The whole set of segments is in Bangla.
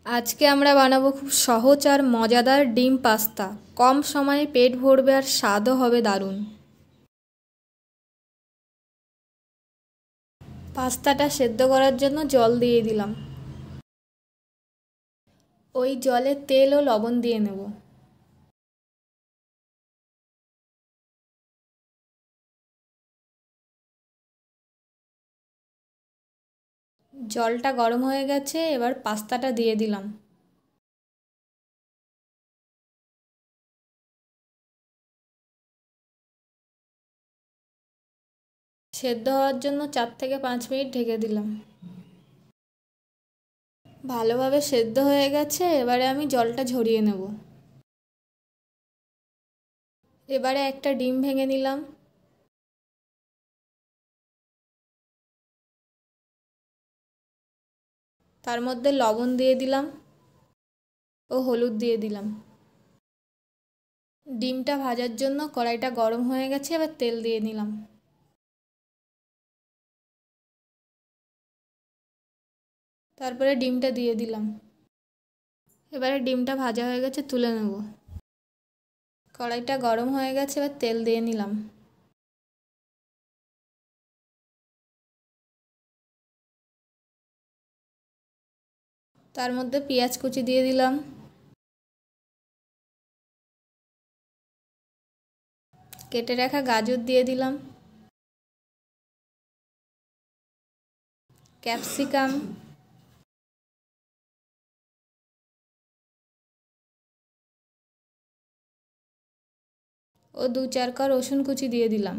আজকে আমরা বানাবো খুব সহজ আর মজাদার ডিম পাস্তা। কম সময়ে পেট ভরবে আর স্বাদও হবে দারুণ। পাস্তাটা সেদ্ধ করার জন্য জল দিয়ে দিলাম। ওই জলে তেল ও লবণ দিয়ে নেব। জলটা গরম হয়ে গেছে, এবার পাস্তাটা দিয়ে দিলাম। সেদ্ধ হওয়ার জন্য 4 থেকে 5 মিনিট ঢেকে দিলাম। ভালোভাবে সেদ্ধ হয়ে গেছে, এবারে আমি জলটা ঝরিয়ে নেব। এবারে একটা ডিম ভেঙে নিলাম। তার মধ্যে লবণ দিয়ে দিলাম ও হলুদ দিয়ে দিলাম। ডিমটা ভাজার জন্য কড়াইটা গরম হয়ে গেছে, এবার তেল দিয়ে নিলাম। তারপরে ডিমটা দিয়ে দিলাম। এবারে ডিমটা ভাজা হয়ে গেছে, তুলে নেব। কড়াইটা গরম হয়ে গেছে, এবার তেল দিয়ে নিলাম। তার মধ্যে পেঁয়াজ কুচি দিয়ে দিলাম। কেটে রাখা গাজর দিয়ে দিলাম। ক্যাপসিকাম ও 2-4 কোয়া রসুন কুচি দিয়ে দিলাম।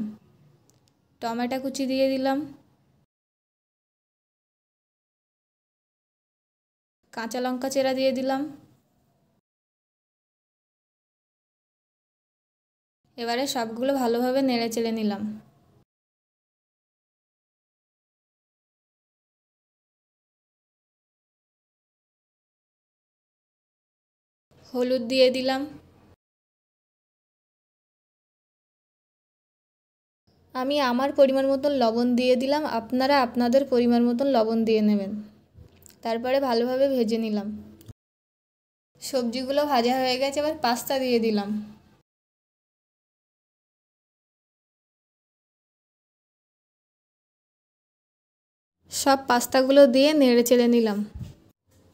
টমেটো কুচি দিয়ে দিলাম। কাঁচা লঙ্কা চেরা দিয়ে দিলাম। এবারে সবগুলো ভালোভাবে নেড়ে চেড়ে নিলাম। হলুদ দিয়ে দিলাম। আমি আমার পরিমাণ মতন লবণ দিয়ে দিলাম, আপনারা আপনাদের পরিমাণ মতন লবণ দিয়ে নেবেন। তারপরে ভালোভাবে ভেজে নিলাম। সবজিগুলো ভাজা হয়ে গেছে, এবার পাস্তা দিয়ে দিলাম। সব পাস্তাগুলো দিয়ে নেড়ে চেড়ে নিলাম।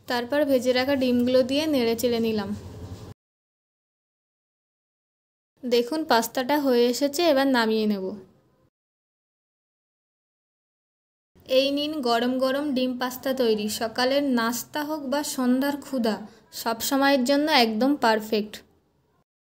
তারপর ভেজে রাখা ডিমগুলো দিয়ে নেড়ে চেড়ে নিলাম। দেখুন পাস্তাটা হয়ে এসেছে, এবার নামিয়ে নেব। এই নিন গরম গরম ডিম পাস্তা তৈরি। সকালের নাস্তা হোক বা সন্ধ্যার ক্ষুধা, সব সময়ের জন্য একদম পারফেক্ট।